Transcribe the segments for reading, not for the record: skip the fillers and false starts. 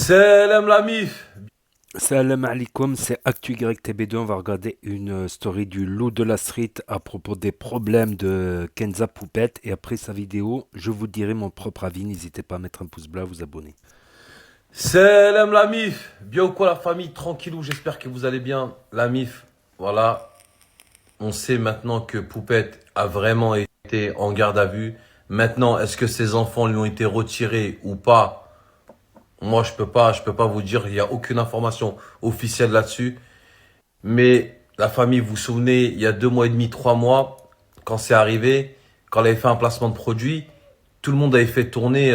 Salam la mif. Salam alaikum, c'est ActuYTB2. On va regarder une story du loup de la street à propos des problèmes de Kenza Poupette. Et après sa vidéo, je vous dirai mon propre avis. N'hésitez pas à mettre un pouce bleu, à vous abonner. Salam la mif. Bien ou quoi la famille? Tranquillou, j'espère que vous allez bien. La mif, voilà. On sait maintenant que Poupette a vraiment été en garde à vue. Maintenant, est-ce que ses enfants lui ont été retirés ou pas? Moi, je peux pas vous dire. Il n'y a aucune information officielle là-dessus. Mais la famille, vous vous souvenez, il y a 2 mois et demi, 3 mois, quand c'est arrivé, quand elle avait fait un placement de produit, tout le monde avait fait tourner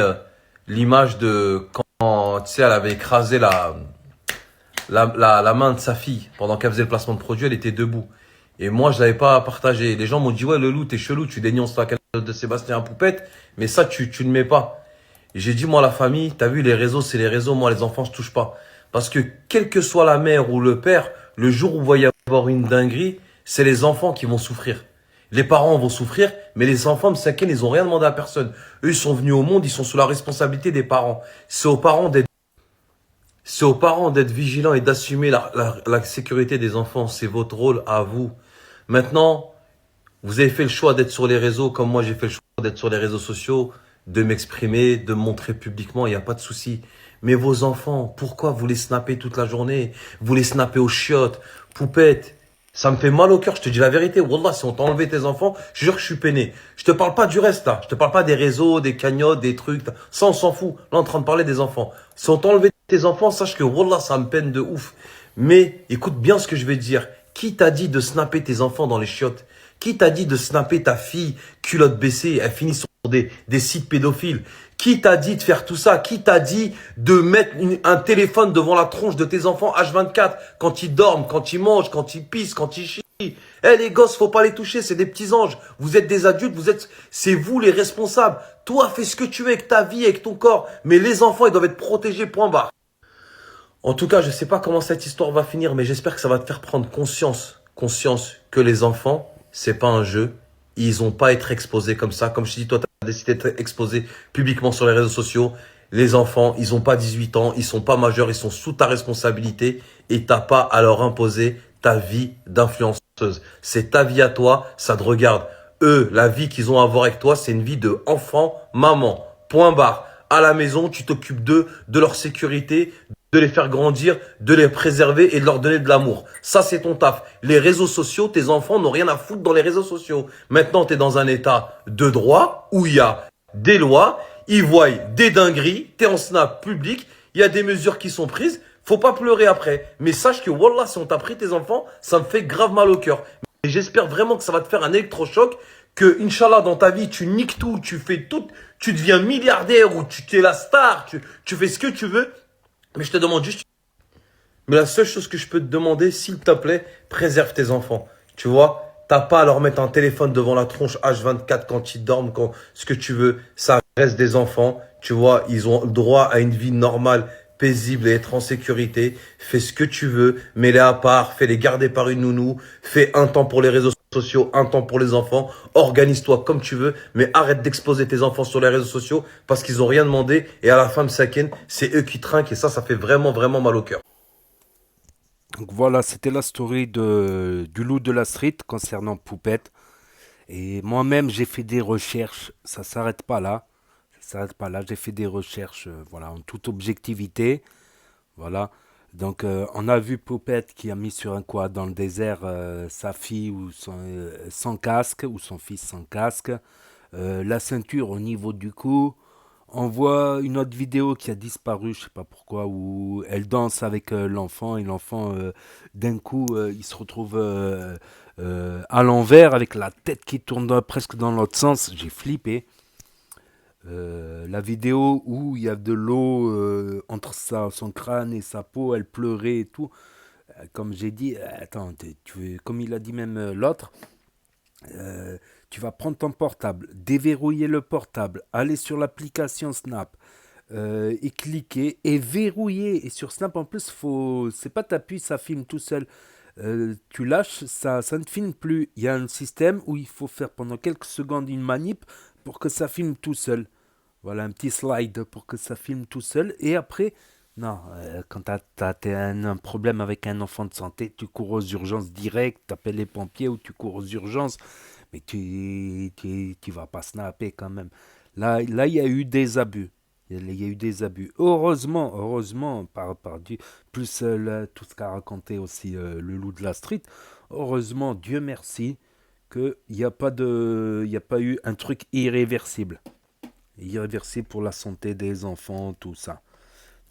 l'image de quand, tu sais, elle avait écrasé la main de sa fille pendant qu'elle faisait le placement de produit, elle était debout. Et moi, je l'avais pas partagé. Les gens m'ont dit, ouais, le loup, t'es chelou, tu dénonces la carrière de Sébastien Poupette, mais ça, tu ne mets pas. Et j'ai dit, moi, la famille, t'as vu, les réseaux, c'est les réseaux, moi, les enfants, je touche pas. Parce que, quelle que soit la mère ou le père, le jour où il va y avoir une dinguerie, c'est les enfants qui vont souffrir. Les parents vont souffrir, mais les enfants, de Saken, ils ont rien demandé à personne. Eux, ils sont venus au monde, ils sont sous la responsabilité des parents. C'est aux parents d'être vigilants et d'assumer la sécurité des enfants. C'est votre rôle à vous. Maintenant, vous avez fait le choix d'être sur les réseaux, comme moi j'ai fait le choix d'être sur les réseaux sociaux, de m'exprimer, de me montrer publiquement, il n'y a pas de souci. Mais vos enfants, pourquoi vous les snappez toute la journée? Vous les snappez aux chiottes, poupettes. Ça me fait mal au cœur, je te dis la vérité. Wallah, si on t'a enlevé tes enfants, je te jure que je suis peiné. Je te parle pas du reste là. Je te parle pas des réseaux, des cagnottes, des trucs. Ça, on s'en fout. Là, on est en train de parler des enfants. Si on t'a enlevé tes enfants, sache que Wallah, ça me peine de ouf. Mais écoute bien ce que je vais te dire. Qui t'a dit de snapper tes enfants dans les chiottes? Qui t'a dit de snapper ta fille, culotte baissée, elle finit sur des sites pédophiles? Qui t'a dit de faire tout ça? Qui t'a dit de mettre un téléphone devant la tronche de tes enfants H24 quand ils dorment, quand ils mangent, quand ils pissent, quand ils chient? Eh les gosses, faut pas les toucher, c'est des petits anges. Vous êtes des adultes, c'est vous les responsables. Toi, fais ce que tu veux avec ta vie, avec ton corps, mais les enfants, ils doivent être protégés, point barre. En tout cas, je sais pas comment cette histoire va finir, mais j'espère que ça va te faire prendre conscience que les enfants, c'est pas un jeu. Ils ont pas à être exposés comme ça. Comme je te dis, toi, tu as décidé d'être exposé publiquement sur les réseaux sociaux. Les enfants, ils ont pas 18 ans, ils sont pas majeurs, ils sont sous ta responsabilité et t'as pas à leur imposer ta vie d'influenceuse. C'est ta vie à toi, ça te regarde. Eux, la vie qu'ils ont à avoir avec toi, c'est une vie de enfant, maman. Point barre. À la maison, tu t'occupes d'eux, de leur sécurité, de les faire grandir, de les préserver et de leur donner de l'amour. Ça, c'est ton taf. Les réseaux sociaux, tes enfants n'ont rien à foutre dans les réseaux sociaux. Maintenant, tu es dans un état de droit où il y a des lois, ils voient des dingueries, tu es en snap public, il y a des mesures qui sont prises, faut pas pleurer après. Mais sache que, wallah, si on t'a pris tes enfants, ça me fait grave mal au cœur. Et j'espère vraiment que ça va te faire un électrochoc, que, Inch'Allah, dans ta vie, tu niques tout, tu fais tout, tu deviens milliardaire ou tu es la star, tu fais ce que tu veux. Mais je te demande juste. Mais la seule chose que je peux te demander, s'il te plaît, préserve tes enfants. Tu vois, t'as pas à leur mettre un téléphone devant la tronche H24 quand ils dorment, quand ce que tu veux. Ça reste des enfants. Tu vois, ils ont droit à une vie normale, paisible et être en sécurité. Fais ce que tu veux, mets-les à part, fais-les garder par une nounou, fais un temps pour les réseaux sociaux, un temps pour les enfants. Organise-toi comme tu veux, mais arrête d'exposer tes enfants sur les réseaux sociaux parce qu'ils ont rien demandé et à la fin, Saken, c'est eux qui trinquent et ça fait vraiment, vraiment mal au cœur. Donc voilà, c'était la story du loup de la street concernant Poupette. Et moi-même, j'ai fait des recherches. Ça s'arrête pas là. Ça s'arrête pas là. J'ai fait des recherches, voilà, en toute objectivité. Voilà. Donc, on a vu Poupette qui a mis sur un quad dans le désert sa fille sans casque ou son fils sans casque. La ceinture au niveau du cou. On voit une autre vidéo qui a disparu, je sais pas pourquoi, où elle danse avec l'enfant et l'enfant, d'un coup, il se retrouve à l'envers avec la tête qui tourne presque dans l'autre sens. J'ai flippé. La vidéo où il y a de l'eau entre son crâne et sa peau, elle pleurait et tout. Comme j'ai dit, attends, comme il a dit même l'autre, euh, tu vas prendre ton portable, déverrouiller le portable, aller sur l'application Snap et cliquer et verrouiller. Et sur Snap en plus, c'est pas t'appuies, ça filme tout seul. Tu lâches, ça ne filme plus. Il y a un système où il faut faire pendant quelques secondes une manip pour que ça filme tout seul. Voilà, un petit slide pour que ça filme tout seul. Et après, Non, quand t'as un problème avec un enfant de santé, tu cours aux urgences directes, t'appelles les pompiers ou tu cours aux urgences, mais tu vas pas snapper quand même. Là, il y a eu des abus. Il y a eu des abus. Heureusement, par Dieu, plus tout ce qu'a raconté aussi le loup de la street, heureusement, Dieu merci, qu'il n'y a il y a pas eu un truc irréversible. Irréversible pour la santé des enfants, tout ça.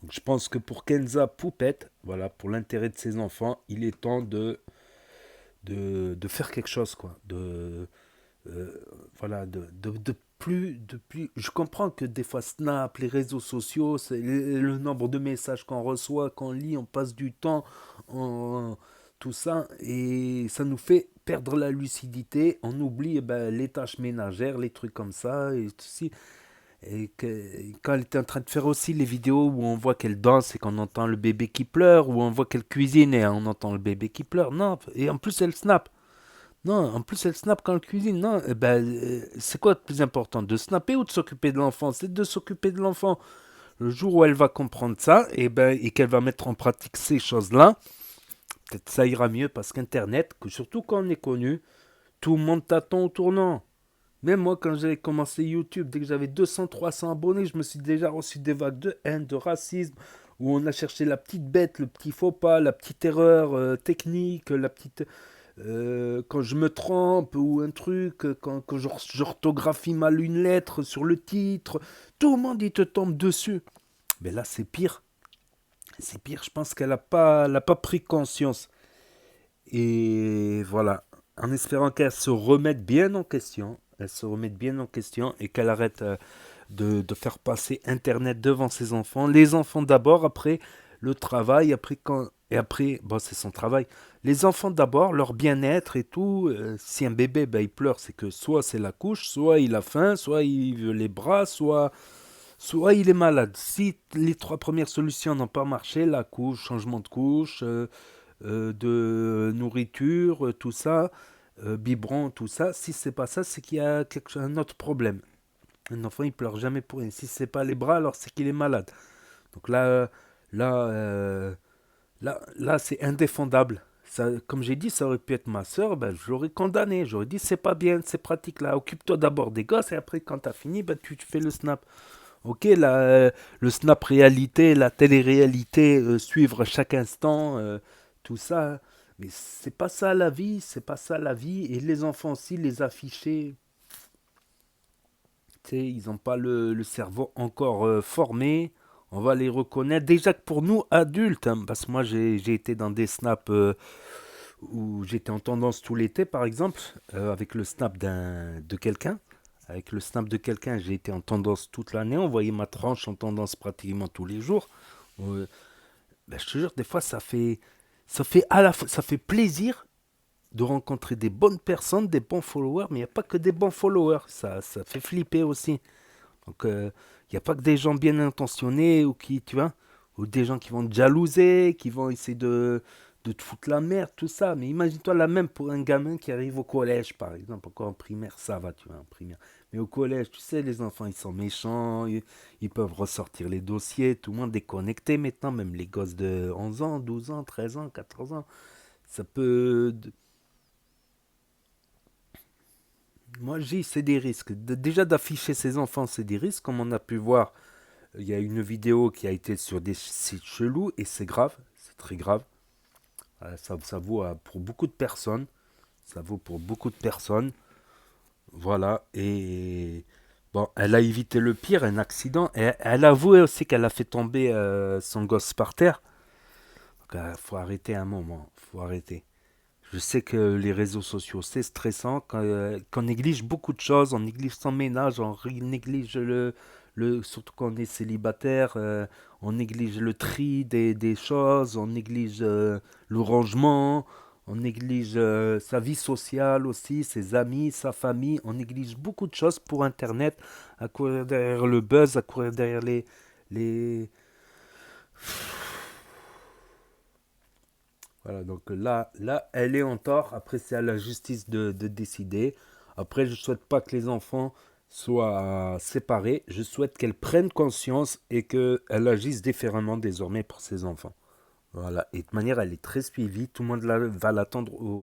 Donc, je pense que pour Kenza Poupette, voilà, pour l'intérêt de ses enfants, il est temps de faire quelque chose, quoi. Euh, voilà, de plus. Je comprends que des fois, Snap, les réseaux sociaux, c'est le nombre de messages qu'on reçoit, qu'on lit, on passe du temps, en, tout ça, et ça nous fait perdre la lucidité. On oublie les tâches ménagères, les trucs comme ça, et tout. Et quand elle était en train de faire aussi les vidéos où on voit qu'elle danse et qu'on entend le bébé qui pleure, où on voit qu'elle cuisine et on entend le bébé qui pleure, non, et en plus elle snap. Non, en plus elle snap quand elle cuisine, non, c'est quoi le plus important, de snapper ou de s'occuper de l'enfant? C'est de s'occuper de l'enfant. Le jour où elle va comprendre ça, et qu'elle va mettre en pratique ces choses-là, peut-être ça ira mieux parce qu'Internet, surtout quand on est connu, tout le monde t'attend au tournant. Même moi, quand j'ai commencé YouTube, dès que j'avais 200, 300 abonnés, je me suis déjà reçu des vagues de haine, de racisme, où on a cherché la petite bête, le petit faux pas, la petite erreur technique, la petite... quand je me trompe ou un truc, quand j'orthographie mal une lettre sur le titre, tout le monde il te tombe dessus. Mais là, c'est pire. C'est pire, je pense qu'elle a pas pris conscience. Et voilà, en espérant qu'elle se remette bien en question, elle se remette bien en question et qu'elle arrête de faire passer Internet devant ses enfants. Les enfants d'abord, après le travail, après quand... Et après, bon, c'est son travail. Les enfants d'abord, leur bien-être et tout. Si un bébé, il pleure, c'est que soit c'est la couche, soit il a faim, soit il veut les bras, soit il est malade. Si les trois premières solutions n'ont pas marché, la couche, changement de couche, de nourriture, tout ça, biberon, tout ça. Si c'est pas ça, c'est qu'il y a un autre problème. Un enfant, il pleure jamais pour rien. Si c'est pas les bras, alors c'est qu'il est malade. Donc là, là, c'est indéfendable. Ça, comme j'ai dit, ça aurait pu être ma soeur, je l'aurais condamné. J'aurais dit, c'est pas bien, c'est pratique là. Occupe-toi d'abord des gosses et après, quand t'as fini, tu fais le snap. Ok, là, le snap réalité, la télé-réalité, suivre chaque instant, tout ça. Mais c'est pas ça la vie, c'est pas ça la vie. Et les enfants aussi, les afficher, tu sais, ils n'ont pas le cerveau encore formé. On va les reconnaître. Déjà que pour nous, adultes, hein, parce que moi, j'ai été dans des snaps où j'étais en tendance tout l'été, par exemple, avec le snap de quelqu'un. Avec le snap de quelqu'un, j'ai été en tendance toute l'année. On voyait ma tranche en tendance pratiquement tous les jours. Euh, je te jure, des fois, ça fait plaisir de rencontrer des bonnes personnes, des bons followers, mais il n'y a pas que des bons followers. Ça fait flipper aussi. Donc, il n'y a pas que des gens bien intentionnés ou qui, tu vois, ou des gens qui vont te jalouser, qui vont essayer de te foutre la merde, tout ça. Mais imagine-toi la même pour un gamin qui arrive au collège, par exemple. Encore en primaire, ça va, tu vois, en primaire. Mais au collège, tu sais, les enfants, ils sont méchants, ils peuvent ressortir les dossiers, tout le monde est connecté maintenant, même les gosses de 11 ans, 12 ans, 13 ans, 14 ans. Ça peut... Moi, je dis, c'est des risques. Déjà d'afficher ses enfants, c'est des risques, comme on a pu voir. Il y a une vidéo qui a été sur des sites chelous et c'est grave, c'est très grave. Ça vaut pour beaucoup de personnes. Ça vaut pour beaucoup de personnes. Voilà. Et bon, elle a évité le pire, un accident. Et elle a avoué aussi qu'elle a fait tomber son gosse par terre. Donc, faut arrêter un moment. Faut arrêter. Je sais que les réseaux sociaux, c'est stressant, qu'on néglige beaucoup de choses, on néglige son ménage, néglige surtout quand on est célibataire, on néglige le tri des choses, on néglige le rangement, on néglige sa vie sociale aussi, ses amis, sa famille, on néglige beaucoup de choses pour Internet, à courir derrière le buzz, à courir derrière les... Voilà, donc là, elle est en tort. Après, c'est à la justice de décider. Après, je ne souhaite pas que les enfants soit séparée, je souhaite qu'elle prenne conscience et qu'elle agisse différemment désormais pour ses enfants. Voilà, et de manière, elle est très suivie, tout le monde va l'attendre